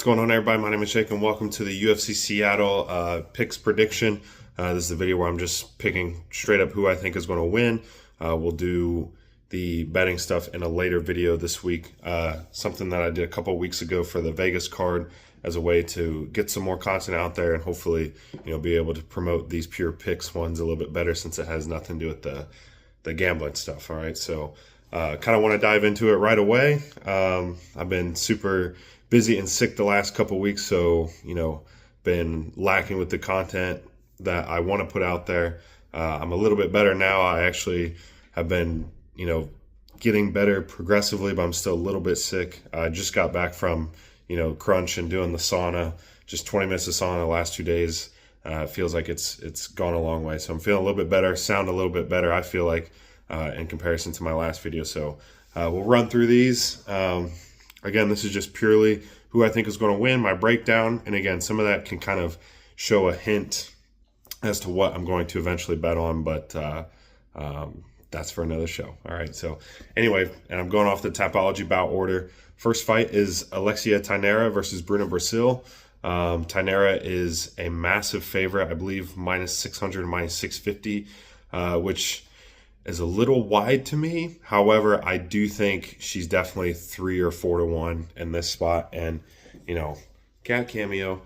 What's going on, everybody? My name is Jake, and welcome to the UFC Seattle picks prediction. This is a video where I'm just picking straight up who I think is going to win. We'll do the betting stuff in a later video this week. Something that I did a couple weeks ago for the Vegas card as a way to get some more content out there and hopefully, be able to promote these pure picks ones a little bit better since it has nothing to do with the gambling stuff. All right, so kind of want to dive into it right away. I've been super busy and sick the last couple weeks, so been lacking with the content that I want to put out there. I'm a little bit better now. I actually have been getting better progressively, but I'm still a little bit sick. I just got back from crunch and doing the sauna, just 20 minutes of sauna the last 2 days. It feels like it's gone a long way, so I'm feeling a little bit better, sound a little bit better, I feel like, in comparison to my last video. So we'll run through these. Again, this is just purely who I think is going to win, my breakdown. And again, some of that can kind of show a hint as to what I'm going to eventually bet on, but that's for another show. All right, so anyway, and I'm going off the Tapology bout order. First fight is Alexia Tynera versus Bruna Brasil. Tynera is a massive favorite, I believe, minus 600, minus 650, which is a little wide to me. However, I do think she's definitely 3 or 4 to 1 in this spot. And, cat cameo.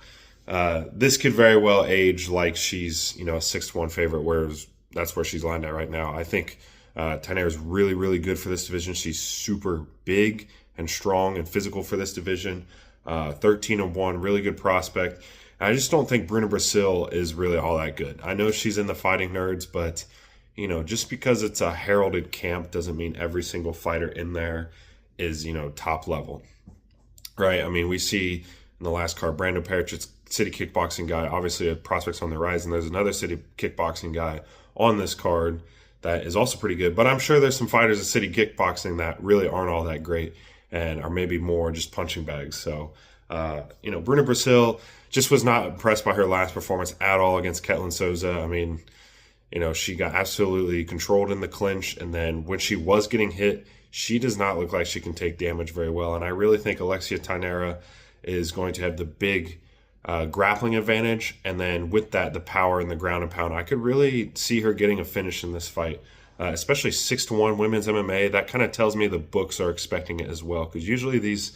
This could very well age like she's, a 6 to 1 favorite, whereas that's where she's lined at right now. I think Tynera is really, really good for this division. She's super big and strong and physical for this division. 13 to 1, really good prospect. I just don't think Bruna Brasil is really all that good. I know she's in the Fighting Nerds, but just because it's a heralded camp doesn't mean every single fighter in there is, top level, right? I mean, we see in the last card, Brando Perich, city kickboxing guy, obviously a prospect's on the rise, and there's another city kickboxing guy on this card that is also pretty good. But I'm sure there's some fighters at city kickboxing that really aren't all that great and are maybe more just punching bags. So, Bruna Brasil just was not impressed by her last performance at all against Ketlin Souza. I mean, she got absolutely controlled in the clinch, and then when she was getting hit, she does not look like she can take damage very well. And I really think Alexia Tynera is going to have the big grappling advantage, and then with that, the power and the ground and pound. I could really see her getting a finish in this fight, especially 6 to 1 women's MMA. That kind of tells me the books are expecting it as well, because usually these,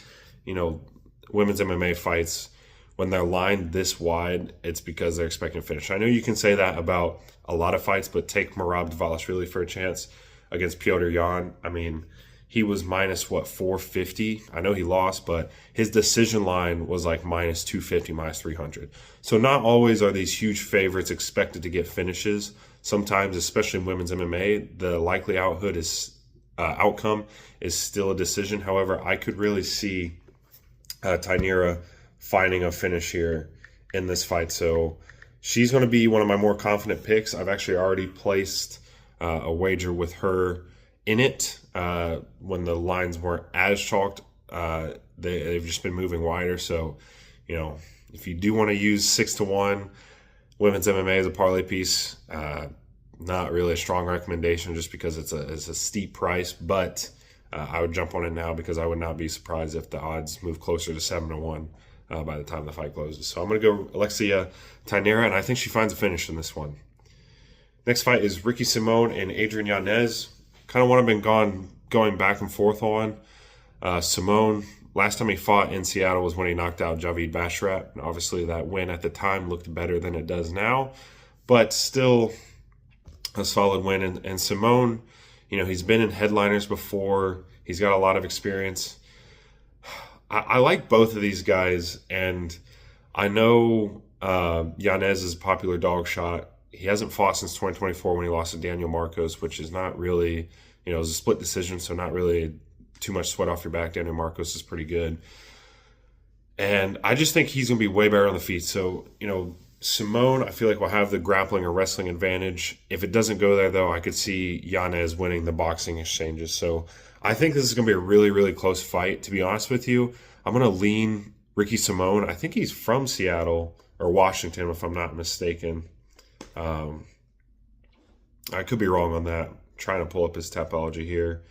women's MMA fights, when they're lined this wide, it's because they're expecting a finish. I know you can say that about a lot of fights, but take Merab Dvalishvili for a chance against Petr Yan. I mean, he was minus 450. I know he lost, but his decision line was like minus 250, minus 300. So not always are these huge favorites expected to get finishes. Sometimes, especially in women's MMA, the likely outcome is still a decision. However, I could really see Tynera finding a finish here in this fight. So she's going to be one of my more confident picks. I've actually already placed a wager with her in it when the lines weren't as chalked. They've just been moving wider. So, if you do want to use 6 to 1 women's MMA as a parlay piece, not really a strong recommendation just because it's a steep price, but I would jump on it now because I would not be surprised if the odds move closer to 7 to 1 by the time the fight closes. So I'm going to go Alexia Tynera, and I think she finds a finish in this one. Next fight is Ricky Simón and Adrian Yanez. Kind of what I've been going back and forth on. Simón, last time he fought in Seattle was when he knocked out Javid Basharat. And obviously that win at the time looked better than it does now, but still a solid win. And Simón, he's been in headliners before. He's got a lot of experience. I like both of these guys, and I know Yanez is a popular dog shot. He hasn't fought since 2024 when he lost to Daniel Marcos, which is not really, it was a split decision, so not really too much sweat off your back. Daniel Marcos is pretty good. And I just think he's going to be way better on the feet. So, Simón, I feel like, will have the grappling or wrestling advantage. If it doesn't go there, though, I could see Yanez winning the boxing exchanges. So I think this is going to be a really, really close fight. To be honest with you, I'm going to lean Ricky Simón. I think he's from Seattle or Washington, if I'm not mistaken. I could be wrong on that. I'm trying to pull up his Tapology here.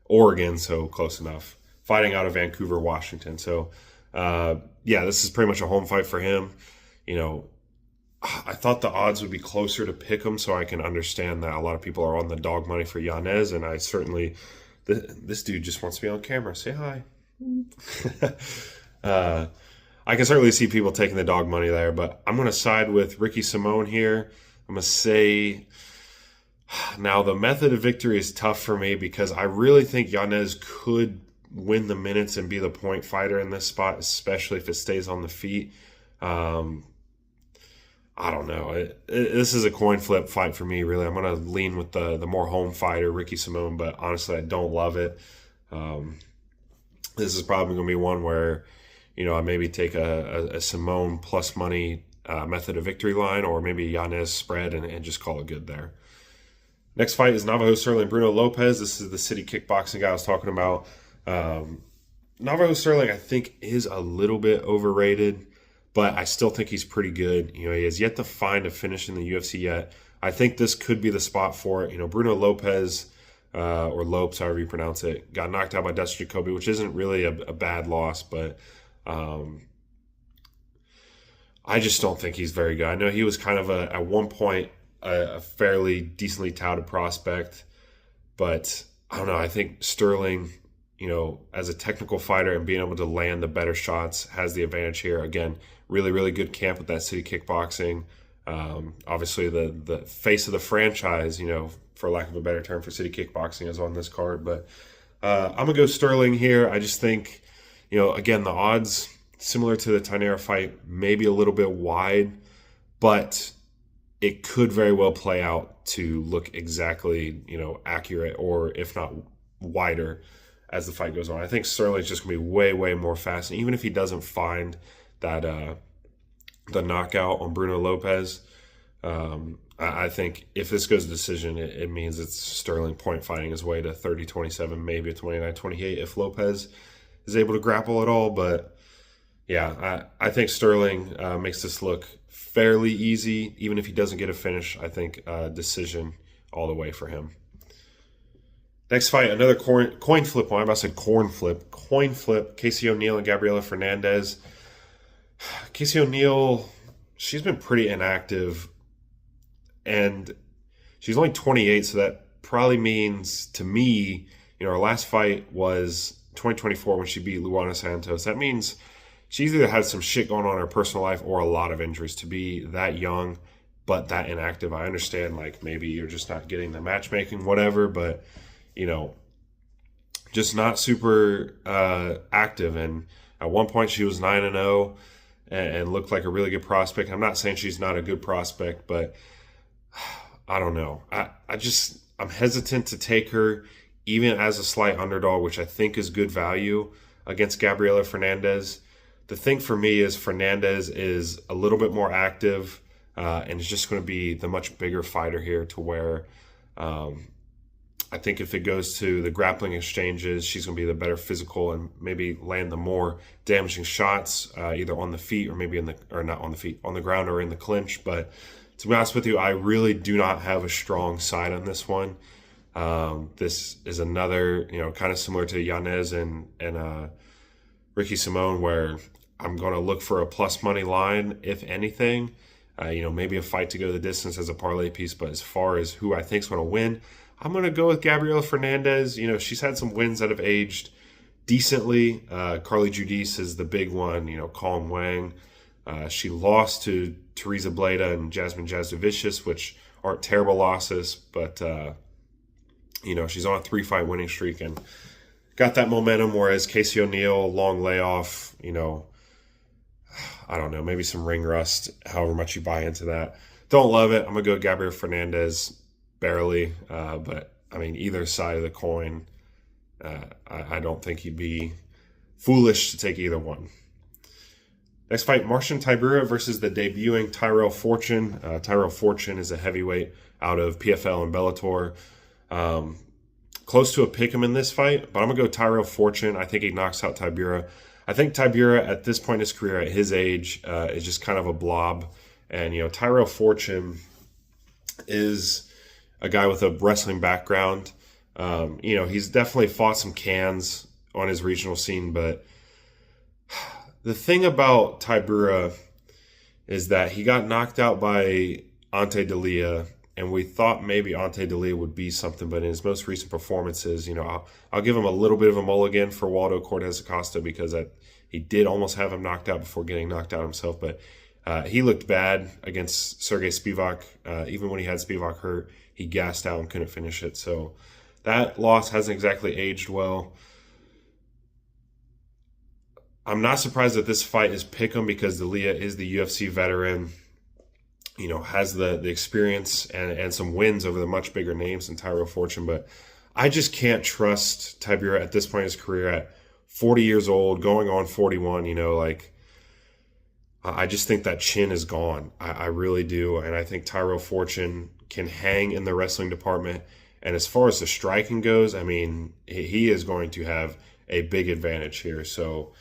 Oregon, so close enough. fighting out of Vancouver, Washington. So, yeah, this is pretty much a home fight for him. You know, I thought the odds would be closer to pick him, so I can understand that a lot of people are on the dog money for Yanez, and I certainly, this dude just wants to be on camera. Say hi. I can certainly see people taking the dog money there, but I'm going to side with Ricky Simón here. I'm going to say, now the method of victory is tough for me because I really think Yanez could win the minutes and be the point fighter in this spot, especially if it stays on the feet. I don't know. This is a coin flip fight for me, really. I'm going to lean with the more home fighter, Ricky Simón, but honestly, I don't love it. This is probably going to be one where, you know, I maybe take a Simón plus money method of victory line, or maybe Yanez spread and just call it good there. Next fight is Navajo Sterling Bruno Lopez. This is the city kickboxing guy I was talking about. Navajo Sterling, I think, is a little bit overrated, but I still think he's pretty good. You know, he has yet to find a finish in the UFC yet. I think this could be the spot for it. You know, Bruno Lopez, or Lopes, however you pronounce it, got knocked out by Dustin Jacoby, which isn't really a bad loss, but I just don't think he's very good. I know he was kind of at one point a fairly decently touted prospect, but I don't know. I think Sterling, you know, as a technical fighter and being able to land the better shots has the advantage here. Again, really, really good camp with that city kickboxing. Obviously, the face of the franchise, you know, for lack of a better term, for city kickboxing is on this card. But I'm going to go Sterling here. I just think, you know, again, the odds, similar to the Tainara fight, maybe a little bit wide, but it could very well play out to look exactly, you know, accurate, or if not wider as the fight goes on. I think Sterling's just going to be way, way more fast. And even if he doesn't find that the knockout on Bruno Lopez, I think if this goes to decision, it means it's Sterling point fighting his way to 30-27, maybe a 29-28 if Lopez is able to grapple at all. But yeah, I think Sterling makes this look fairly easy. Even if he doesn't get a finish, I think decision all the way for him. Next fight, another coin flip one. I'm about to say corn flip. Coin flip, Casey O'Neill and Gabriela Fernandez. Casey O'Neill, she's been pretty inactive, and she's only 28, so that probably means, to me, you know, her last fight was 2024 when she beat Luana Santos. That means she's either had some shit going on in her personal life or a lot of injuries to be that young, but that inactive. I understand, like, maybe you're just not getting the matchmaking, whatever, but, you know, just not super active. And at one point she was 9-0 and looked like a really good prospect. I'm not saying she's not a good prospect, but I don't know. I'm hesitant to take her even as a slight underdog, which I think is good value against Gabriela Fernandez. The thing for me is Fernandez is a little bit more active and is just going to be the much bigger fighter here, to where I think if it goes to the grappling exchanges, she's going to be the better physical and maybe land the more damaging shots, either on the feet or maybe not on the feet, on the ground or in the clinch. But to be honest with you, I really do not have a strong side on this one. This is another, you know, kind of similar to Yanez and Ricky Simón, where I'm going to look for a plus money line, if anything. You know, maybe a fight to go the distance as a parlay piece, but as far as who I think is going to win, I'm going to go with Gabriela Fernandez. You know, she's had some wins that have aged decently. Carly Judice is the big one. You know, Kong Wang. She lost to Teresa Bleda and Jasmine Jasdovicius, which aren't terrible losses, but, you know, she's on a 3-fight winning streak and got that momentum, whereas Casey O'Neill, long layoff, you know, I don't know, maybe some ring rust, however much you buy into that. Don't love it. I'm going to go Gabriela Fernandez barely, but, I mean, either side of the coin, I don't think you'd be foolish to take either one. Next fight, Marcin Tybura versus the debuting Tyrell Fortune. Tyrell Fortune is a heavyweight out of PFL and Bellator. Close to a pick'em in this fight, but I'm going to go Tyrell Fortune. I think he knocks out Tybura. I think Tybura, at this point in his career, at his age, is just kind of a blob. And, you know, Tyrell Fortune is a guy with a wrestling background. You know, he's definitely fought some cans on his regional scene. But the thing about Tybura is that he got knocked out by Ante Delia, and we thought maybe Ante Delia would be something, but in his most recent performances, I'll give him a little bit of a mulligan for Waldo Cortez Acosta because he did almost have him knocked out before getting knocked out himself, but he looked bad against Sergey Spivak. Even when he had Spivak hurt, he gassed out and couldn't finish it. So that loss hasn't exactly aged well. I'm not surprised that this fight is pick'em because Delia is the UFC veteran, has the experience and some wins over the much bigger names than Tyrell Fortune. But I just can't trust Tybura at this point in his career at 40 years old, going on 41, I just think that chin is gone. I really do. And I think Tyrell Fortune can hang in the wrestling department. And as far as the striking goes, I mean, he is going to have a big advantage here. So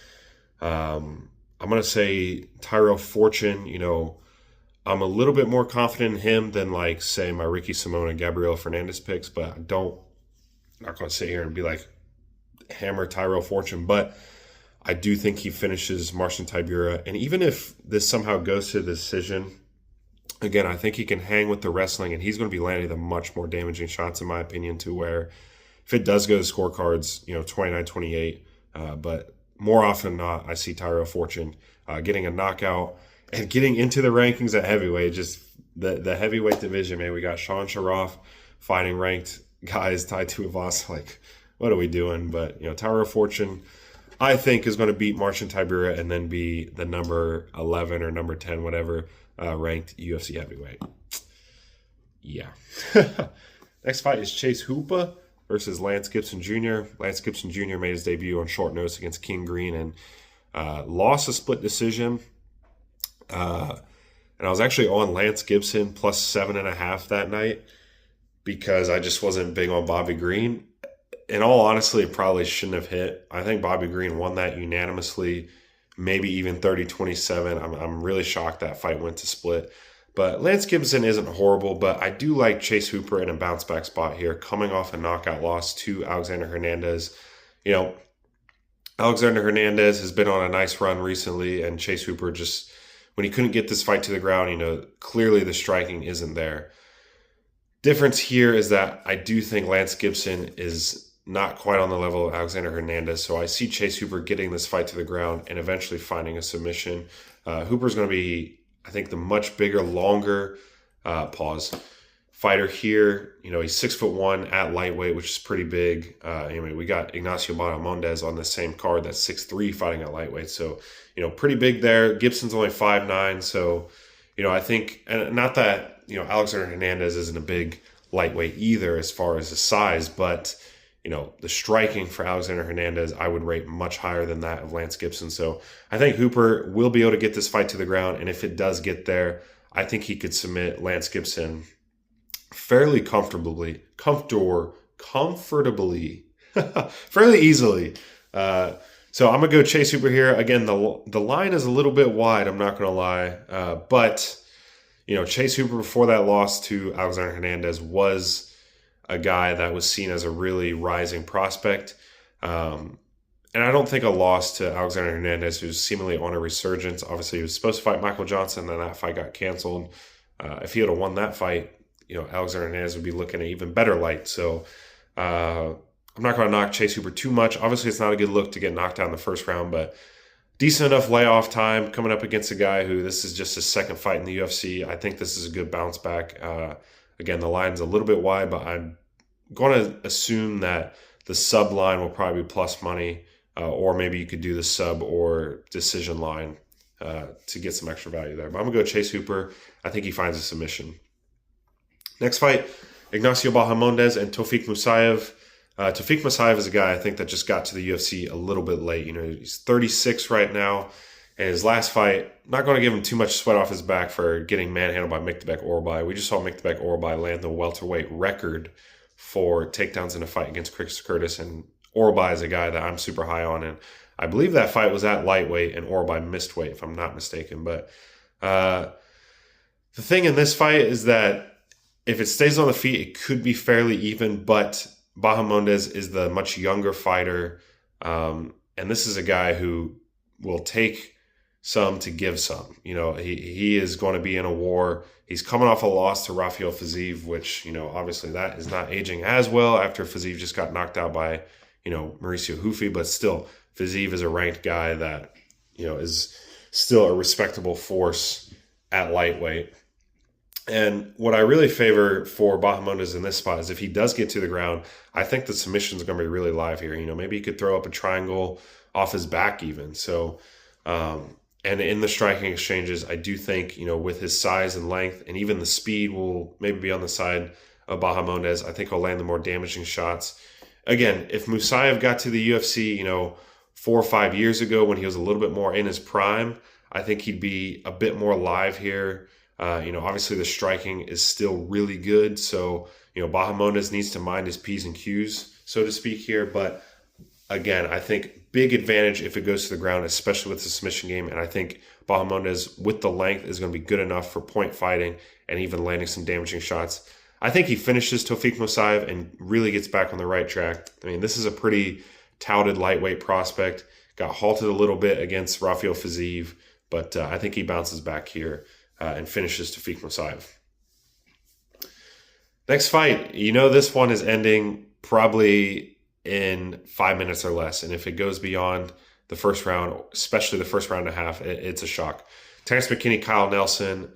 I'm going to say Tyrell Fortune, I'm a little bit more confident in him than like, say, my Ricky Simone and Gabriela Fernandez picks, but I'm not going to sit here and be like hammer Tyrell Fortune, but I do think he finishes Marcin Tybura. And even if this somehow goes to the decision, again, I think he can hang with the wrestling, and he's going to be landing the much more damaging shots, in my opinion, to where if it does go to scorecards, 29-28, but more often than not, I see Tyrell Fortune getting a knockout and getting into the rankings at heavyweight. Just the heavyweight division, man. We got Sean Sharaf fighting ranked guys, Tai Tuivasa. Like, what are we doing? But, Tyrell Fortune, I think, is going to beat Marcin Tybura and then be the number 11 or number 10, whatever, ranked UFC heavyweight. Yeah. Next fight is Chase Hooper versus Lance Gibson Jr. Lance Gibson Jr. made his debut on short notice against King Green and lost a split decision. And I was actually on Lance Gibson plus 7.5 that night because I just wasn't big on Bobby Green. In all honesty, it probably shouldn't have hit. I think Bobby Green won that unanimously, maybe even 30-27. I'm really shocked that fight went to split. But Lance Gibson isn't horrible, but I do like Chase Hooper in a bounce back spot here, coming off a knockout loss to Alexander Hernandez. Alexander Hernandez has been on a nice run recently, and Chase Hooper just, when he couldn't get this fight to the ground, clearly the striking isn't there. Difference here is that I do think Lance Gibson is not quite on the level of Alexander Hernandez, so I see Chase Hooper getting this fight to the ground and eventually finding a submission. Hooper's going to be, I think, the much bigger, longer fighter here. He's 6'1" at lightweight, which is pretty big. We got Ignacio Bahamondes on the same card that's 6'3" fighting at lightweight. So, pretty big there. Gibson's only 5'9", so, I think, and not that, Alexander Hernandez isn't a big lightweight either as far as his size, but, the striking for Alexander Hernandez, I would rate much higher than that of Lance Gibson. So I think Hooper will be able to get this fight to the ground, and if it does get there, I think he could submit Lance Gibson fairly comfortably, fairly easily. So I'm going to go Chase Hooper here. Again, the line is a little bit wide, I'm not going to lie. But, Chase Hooper before that loss to Alexander Hernandez was a guy that was seen as a really rising prospect. And I don't think a loss to Alexander Hernandez, who's seemingly on a resurgence. Obviously, he was supposed to fight Michael Johnson, then that fight got canceled. If he had won that fight, Alexander Hernandez would be looking at even better light. So I'm not going to knock Chase Hooper too much. Obviously, it's not a good look to get knocked out in the first round, but decent enough layoff time coming up against a guy who this is just his second fight in the UFC. I think this is a good bounce back. Again, the line's a little bit wide, but I'm going to assume that the sub line will probably be plus money, or maybe you could do the sub or decision line to get some extra value there. But I'm going to go Chase Hooper. I think he finds a submission. Next fight, Ignacio Bahamondes and Tofik Musayev. Tofik Musayev is a guy I think that just got to the UFC a little bit late. He's 36 right now. And his last fight, not going to give him too much sweat off his back for getting manhandled by Miktabek Orbay. We just saw Miktabek Orbay land the welterweight record for takedowns in a fight against Chris Curtis. And Orbay is a guy that I'm super high on. And I believe that fight was at lightweight and Orbay missed weight, if I'm not mistaken. But the thing in this fight is that if it stays on the feet, it could be fairly even, but Bahamondes is the much younger fighter. And this is a guy who will take some to give some. He is going to be in a war. He's coming off a loss to Rafael Fiziev, which, obviously that is not aging as well after Fiziev just got knocked out by, Mauricio Hufi. But still, Fiziev is a ranked guy that, is still a respectable force at lightweight. And what I really favor for Bahamondes in this spot is if he does get to the ground, I think the submission is going to be really live here. Maybe he could throw up a triangle off his back even. So, and in the striking exchanges, I do think, with his size and length and even the speed will maybe be on the side of Bahamondes. I think he'll land the more damaging shots. Again, if Musayev got to the UFC, 4 or 5 years ago when he was a little bit more in his prime, I think he'd be a bit more live here. Obviously the striking is still really good. So, Bahamondes needs to mind his P's and Q's, so to speak here. But again, I think big advantage if it goes to the ground, especially with the submission game. And I think Bahamondes with the length is going to be good enough for point fighting and even landing some damaging shots. I think he finishes Tofik Musayev and really gets back on the right track. I mean, this is a pretty touted lightweight prospect. Got halted a little bit against Rafael Fiziev, but I think he bounces back here and finishes Tofik Musayev. Next fight, this one is ending probably in 5 minutes or less. And if it goes beyond the first round, especially the first round and a half, it's a shock. Terrence McKinney, Kyle Nelson.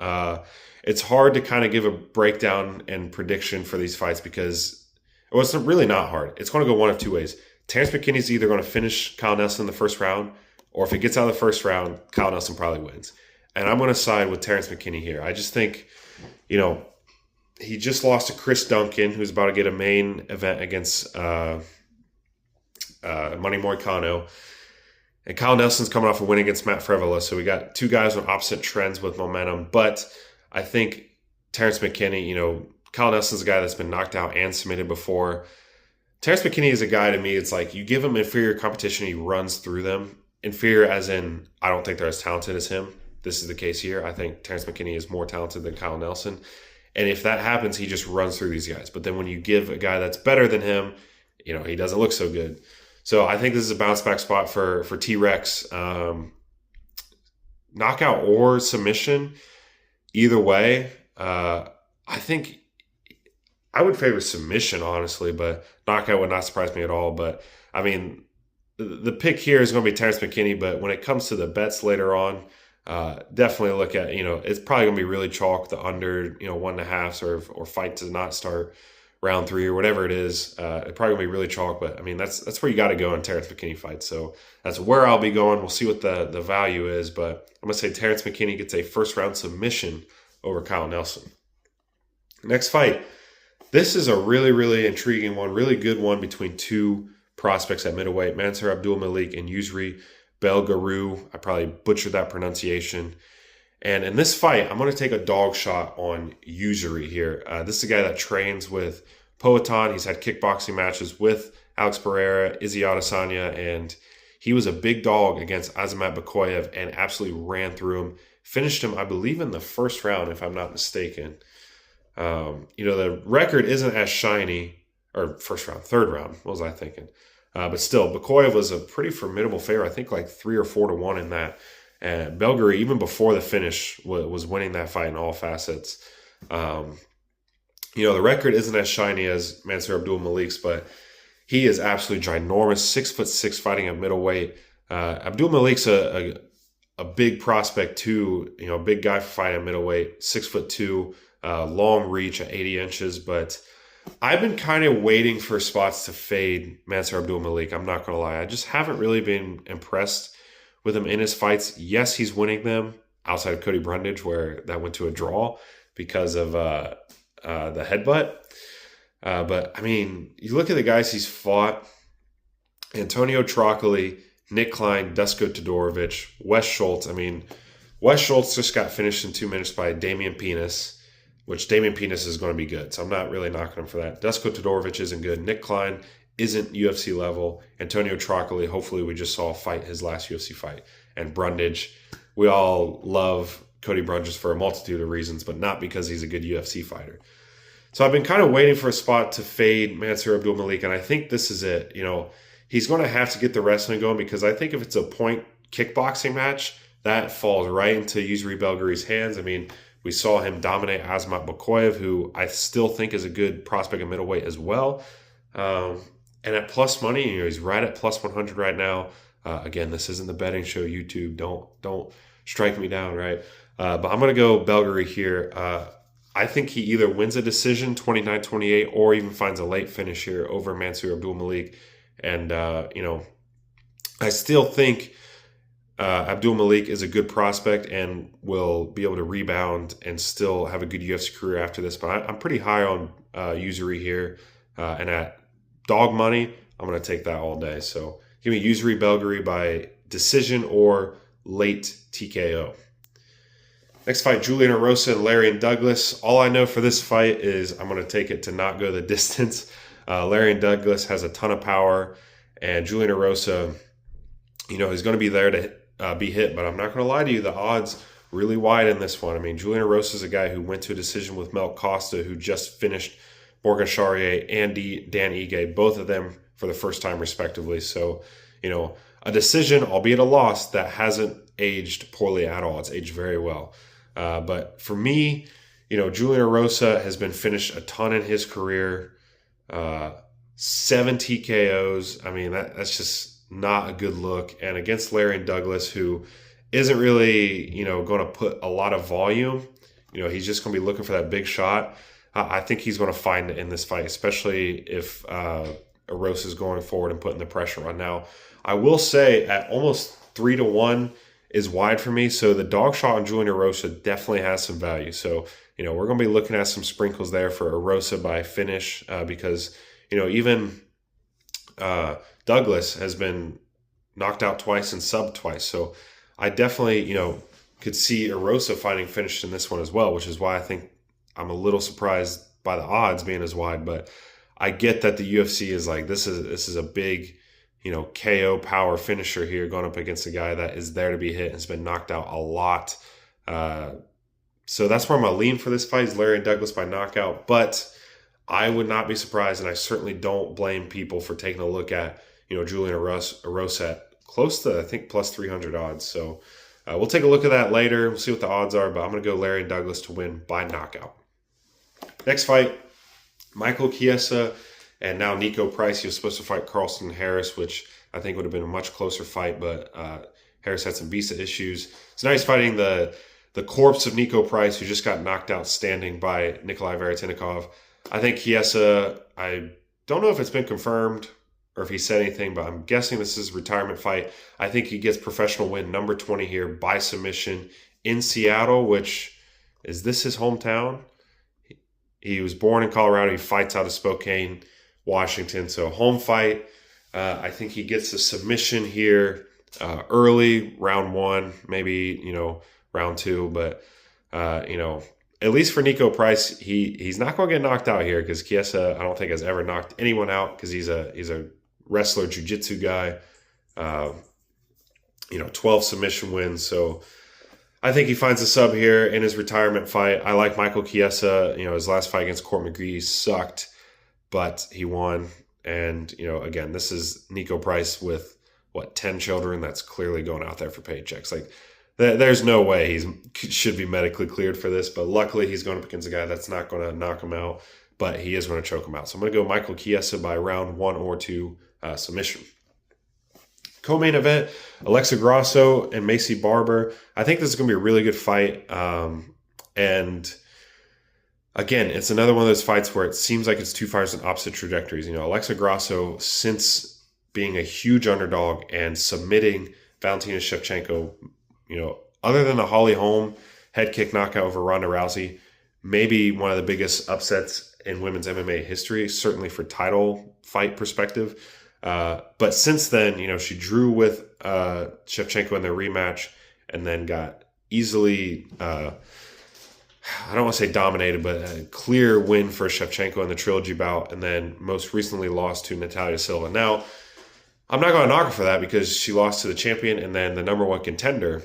It's hard to kind of give a breakdown and prediction for these fights because, well, it's really not hard. It's going to go one of two ways. Terrence McKinney's either going to finish Kyle Nelson in the first round, or if it gets out of the first round, Kyle Nelson probably wins. And I'm going to side with Terrence McKinney here. I just think, he just lost to Chris Duncan, who's about to get a main event against Money Moicano. And Kyle Nelson's coming off a win against Matt Frevola. So we got two guys on opposite trends with momentum. But I think Terrence McKinney, Kyle Nelson's a guy that's been knocked out and submitted before. Terrence McKinney is a guy, to me, it's like you give him inferior competition, he runs through them. Inferior as in, I don't think they're as talented as him. This is the case here. I think Terrence McKinney is more talented than Kyle Nelson. And if that happens, he just runs through these guys. But then when you give a guy that's better than him, he doesn't look so good. So I think this is a bounce back spot for T-Rex. Knockout or submission, either way, I think I would favor submission, honestly, but knockout would not surprise me at all. But, I mean, the pick here is going to be Terrence McKinney, but when it comes to the bets later on, definitely look at, it's probably going to be really chalk the under, 1.5 or fight to not start round 3 or whatever it is. It's probably going to be really chalk, but I mean, that's where you got to go in Terrence McKinney fights. So that's where I'll be going. We'll see what the value is, but I'm going to say Terrence McKinney gets a first round submission over Kyle Nelson. Next fight. This is a really, really intriguing one, really good one between two prospects at middleweight, Mansour Abdul-Malik and Yusri Belgarou. I probably butchered that pronunciation. And in this fight, I'm going to take a dog shot on Yusri here. This is a guy that trains with Poatan. He's had kickboxing matches with Alex Pereira, Izzy Adesanya, and he was a big dog against Azamat Bakoyev and absolutely ran through him. Finished him, I believe, in the first round, if I'm not mistaken. The record isn't as shiny, or first round, third round, what was I thinking? But still, Bakoyev was a pretty formidable favorite. I think like 3 or 4 to 1 in that. And Belgarou, even before the finish, was winning that fight in all facets. The record isn't as shiny as Mansour Abdul-Malik's, but he is absolutely ginormous, 6'6", fighting at middleweight. Abdul-Malik's a big prospect too, a big guy for fighting at middleweight, 6'2", long reach at 80 inches, but I've been kind of waiting for spots to fade Mansour Abdul-Malik. I'm not going to lie. I just haven't really been impressed with him in his fights. Yes, he's winning them outside of Cody Brundage, where that went to a draw because of the headbutt. But, I mean, you look at the guys he's fought, Antonio Trocoli, Nick Klein, Dusko Todorovic, Wes Schultz. I mean, Wes Schultz just got finished in 2 minutes by Damian Penis, which Damian Penis is going to be good. So I'm not really knocking him for that. Dusko Todorovic isn't good. Nick Klein isn't UFC level. Antonio Trocoli, hopefully we just saw fight his last UFC fight. And Brundage, we all love Cody Brundage for a multitude of reasons, but not because he's a good UFC fighter. So I've been kind of waiting for a spot to fade Mansour Abdul-Malik, and I think this is it. he's going to have to get the wrestling going, because I think if it's a point kickboxing match, that falls right into Yusri Belgari's hands. I mean, we saw him dominate Azamat Bakoyev, who I still think is a good prospect in middleweight as well. And at plus money, he's right at plus 100 right now. Again, this isn't the betting show, YouTube. Don't strike me down, right? But I'm going to go Belgari here. I think he either wins a decision, 29-28, or even finds a late finish here over Mansur Abdul Malik. And, I still think Abdul Malik is a good prospect and will be able to rebound and still have a good UFC career after this. But I'm pretty high on Yusri here. And at dog money, I'm going to take that all day. So give me Yusri Belgari by decision or late TKO. Next fight, Julian Erosa and Larian Douglas. All I know for this fight is I'm going to take it to not go the distance. Larian Douglas has a ton of power, and Julian Erosa, he's going to be there to be hit. But I'm not going to lie to you, the odds really wide in this one. I mean, Julian Erosa is a guy who went to a decision with Mel Costa, who just finished Morgan Charrier and Dan Ige, both of them for the first time respectively. So, a decision, albeit a loss, that hasn't aged poorly at all. It's aged very well. But for me, Julian Erosa has been finished a ton in his career. 7 TKOs. I mean, that's just not a good look. And against Larian Douglas, who isn't really, going to put a lot of volume, he's just going to be looking for that big shot. I think he's going to find it in this fight, especially if Erosa is going forward and putting the pressure on. Now, I will say at almost 3-1 is wide for me. So the dog shot on Julian Erosa definitely has some value. So, we're going to be looking at some sprinkles there for Erosa by finish because, even Douglas has been knocked out twice and subbed twice. So I definitely, could see Erosa finding finish in this one as well, which is why I think I'm a little surprised by the odds being as wide. But I get that the UFC is like, this is a big, KO power finisher here going up against a guy that is there to be hit and has been knocked out a lot. So that's where I'm going to lean for this fight is Larian Douglas by knockout. But I would not be surprised, and I certainly don't blame people for taking a look at, Julian Erosa at close to, I think, plus 300 odds. So we'll take a look at that later. We'll see what the odds are, but I'm going to go Larian Douglas to win by knockout. Next fight, Michael Chiesa and now Nico Price. He was supposed to fight Carlston Harris, which I think would have been a much closer fight, but Harris had some visa issues. So now he's fighting the corpse of Nico Price, who just got knocked out standing by Nikolai Veretinnikov. I think Chiesa, I don't know if it's been confirmed or if he said anything, but I'm guessing this is a retirement fight. I think he gets professional win number 20 here by submission in Seattle, which is this his hometown? He was born in Colorado. He fights out of Spokane, Washington. So home fight. I think he gets a submission here early, round 1, maybe, round 2. But, at least for Nico Price, he's not going to get knocked out here because Chiesa, I don't think, has ever knocked anyone out because he's a wrestler, jiu-jitsu guy. 12 submission wins. So I think he finds a sub here in his retirement fight. I like Michael Chiesa. His last fight against Court McGee sucked, but he won. And, again, this is Nico Price with, 10 children that's clearly going out there for paychecks. Like, there's no way he should be medically cleared for this, but luckily he's going up against a guy that's not going to knock him out, but he is going to choke him out. So I'm going to go Michael Chiesa by round 1 or 2 submission. Co-main event, Alexa Grasso and Macy Barber. I think this is going to be a really good fight. And again, it's another one of those fights where it seems like it's two fighters in opposite trajectories. Alexa Grasso, since being a huge underdog and submitting Valentina Shevchenko, other than the Holly Holm head kick knockout over Ronda Rousey, maybe one of the biggest upsets in women's MMA history, certainly for title fight perspective. But since then, she drew with Shevchenko in their rematch and then got easily, I don't want to say dominated, but a clear win for Shevchenko in the trilogy bout, and then most recently lost to Natalia Silva. Now, I'm not going to knock her for that because she lost to the champion and then the number 1 contender.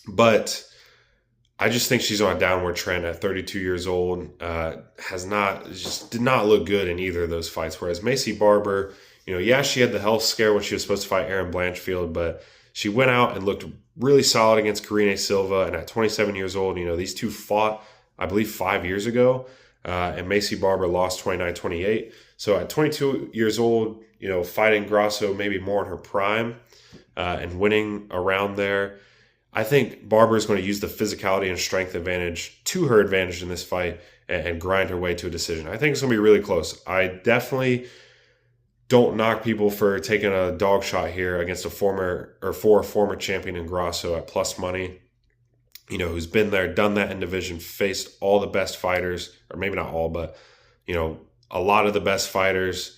But I just think she's on a downward trend at 32 years old. Just did not look good in either of those fights. Whereas Macy Barber, Yeah, she had the health scare when she was supposed to fight Erin Blanchfield, but she went out and looked really solid against Karine Silva. And at 27 years old, these two fought, I believe, 5 years ago. And Macy Barber lost 29-28. So at 22 years old, fighting Grasso maybe more in her prime and winning around there. I think Barber is going to use the physicality and strength advantage to her advantage in this fight and grind her way to a decision. I think it's going to be really close. I definitely don't knock people for taking a dog shot here against for a former champion in Grasso at plus money, who's been there, done that in division, faced all the best fighters, or maybe not all, but, a lot of the best fighters,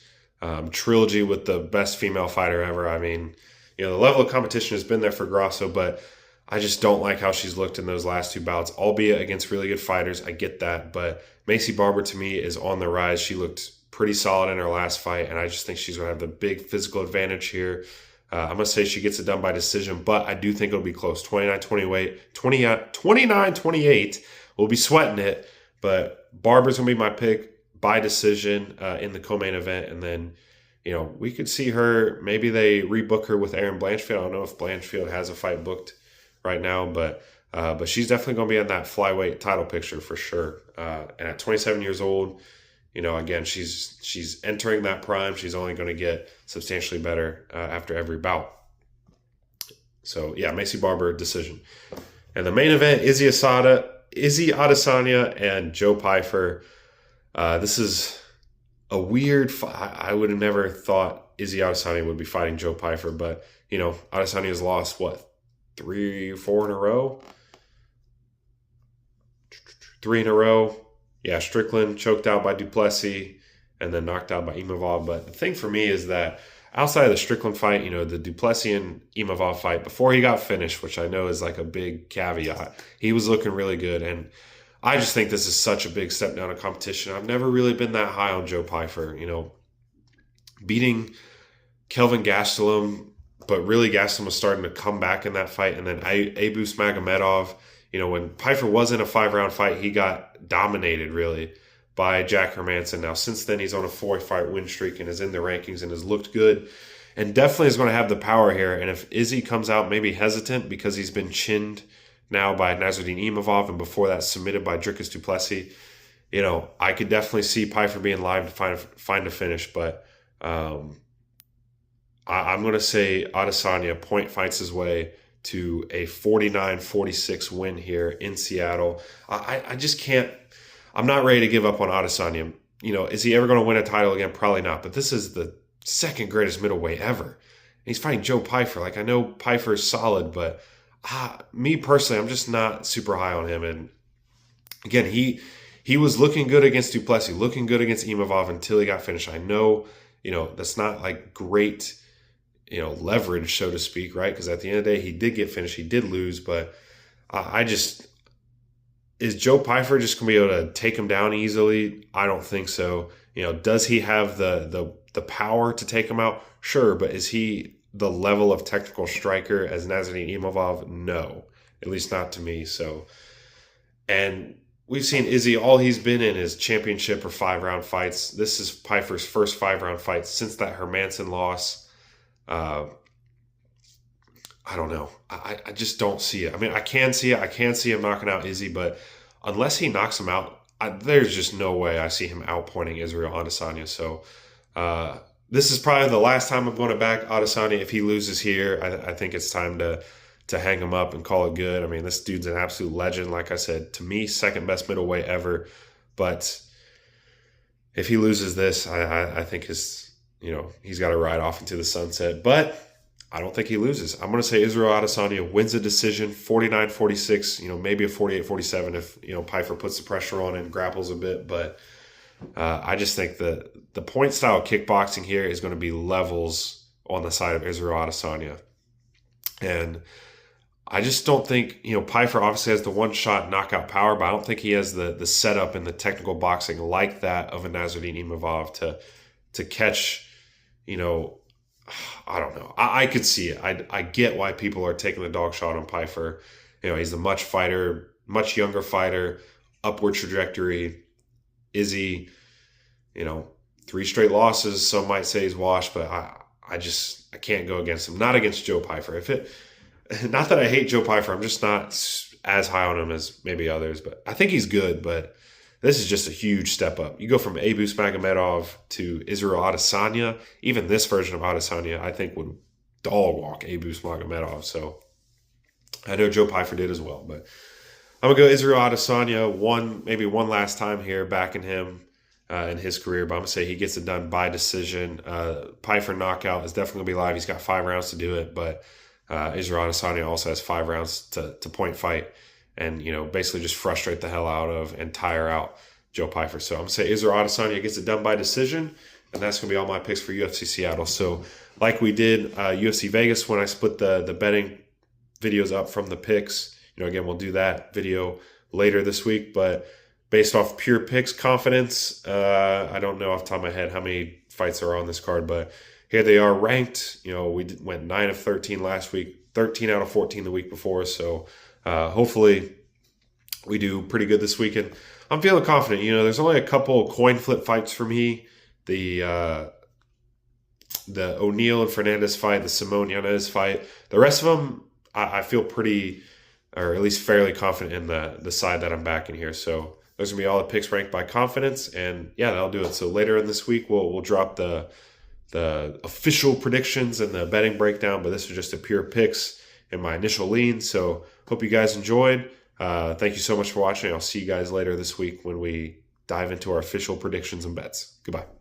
trilogy with the best female fighter ever. I mean, the level of competition has been there for Grasso, but I just don't like how she's looked in those last two bouts, albeit against really good fighters. I get that, but Macy Barber to me is on the rise. She looked pretty solid in her last fight, and I just think she's going to have the big physical advantage here. I'm going to say she gets it done by decision, but I do think it'll be close. 29-28. We'll be sweating it, but Barber's going to be my pick by decision in the co-main event, and then we could see her, maybe they rebook her with Erin Blanchfield. I don't know if Blanchfield has a fight booked right now, but she's definitely going to be in that flyweight title picture for sure. And at 27 years old, again, she's entering that prime. She's only going to get substantially better after every bout. So yeah, Macy Barber decision. And the main event, Izzy Adesanya and Joe Pyfer. This is a weird fight. I would have never thought Izzy Adesanya would be fighting Joe Pyfer, but Adesanya has lost 3 or 4 in a row? 3 in a row. Yeah, Strickland choked out by Duplessis and then knocked out by Imavov. But the thing for me is that outside of the Strickland fight, the Duplessis and Imavov fight, before he got finished, which I know is like a big caveat, he was looking really good. And I just think this is such a big step down in competition. I've never really been that high on Joe Pyfer. Beating Kelvin Gastelum, but really Gastelum was starting to come back in that fight. And then Abus Magomedov, when Pyfer was in a 5-round fight, he got dominated really by Jack Hermanson. Now, since then, he's on a 4-fight win streak and is in the rankings and has looked good and definitely is going to have the power here. And if Izzy comes out maybe hesitant because he's been chinned now by Nasruddin Imavov and before that submitted by Dricus Duplessis, I could definitely see Pyfer being live to find a finish. But I'm going to say Adesanya point fights his way to a 49-46 win here in Seattle. I just can't. I'm not ready to give up on Adesanya. Is he ever going to win a title again? Probably not. But this is the second greatest middleweight ever. And he's fighting Joe Pyfer. I know Pyfer is solid, but me personally, I'm just not super high on him. And again, he was looking good against Duplessis, looking good against Imavov until he got finished. I know, that's not like great, leverage, so to speak, right? Because at the end of the day, he did get finished. He did lose, but is Joe Pyfer just going to be able to take him down easily? I don't think so. Does he have the power to take him out? Sure, but is he the level of technical striker as Nasruddin Imavov? No, at least not to me. So, and we've seen Izzy, all he's been in is championship or 5-round fights. This is Pyfer's first 5-round fight since that Hermanson loss. I don't know. I just don't see it. I mean, I can see it. I can see him knocking out Izzy, but unless he knocks him out, there's just no way I see him outpointing Israel Adesanya. So this is probably the last time I'm going to back Adesanya. If he loses here, I think it's time to hang him up and call it good. I mean, this dude's an absolute legend. Like I said, to me, second best middleweight ever. But if he loses this, I think he's got to ride off into the sunset. But I don't think he loses. I'm going to say Israel Adesanya wins a decision, 49-46, maybe a 48-47 if, Pyfer puts the pressure on and grapples a bit. But I just think that the point style kickboxing here is going to be levels on the side of Israel Adesanya. And I just don't think, Pyfer obviously has the one-shot knockout power, but I don't think he has the setup and the technical boxing like that of a Nasruddin Imavov to catch, I don't know. I could see it. I get why people are taking the dog shot on Pyfer. He's a much younger fighter, upward trajectory. Izzy, 3 straight losses. Some might say he's washed, but I can't go against him. Not against Joe Pyfer. Not that I hate Joe Pyfer. I'm just not as high on him as maybe others. But I think he's good. But this is just a huge step up. You go from Abus Magomedov to Israel Adesanya. Even this version of Adesanya, I think, would dog walk Abus Magomedov. So I know Joe Pyfer did as well. But I'm going to go Israel Adesanya maybe one last time here, backing him in his career. But I'm going to say he gets it done by decision. Pyfer knockout is definitely going to be live. He's got 5 rounds to do it. But Israel Adesanya also has 5 rounds to point fight. And, basically just frustrate the hell out of and tire out Joe Pyfer. So I'm going to say Israel Adesanya gets it done by decision, and that's going to be all my picks for UFC Seattle. So like we did UFC Vegas when I split the betting videos up from the picks, again, we'll do that video later this week. But based off pure picks confidence, I don't know off the top of my head how many fights are on this card, but here they are ranked. We went 9 of 13 last week, 13 out of 14 the week before. So hopefully we do pretty good this weekend. I'm feeling confident. There's only a couple coin flip fights for me. The O'Neal and Fernandez fight, the Simone Yanez fight. The rest of them, I feel pretty, or at least fairly confident in the side that I'm backing here. So those are going to be all the picks ranked by confidence. And yeah, that'll do it. So later in this week, we'll drop the official predictions and the betting breakdown. But this is just a pure picks and my initial lean. So hope you guys enjoyed. Thank you so much for watching. I'll see you guys later this week when we dive into our official predictions and bets. Goodbye.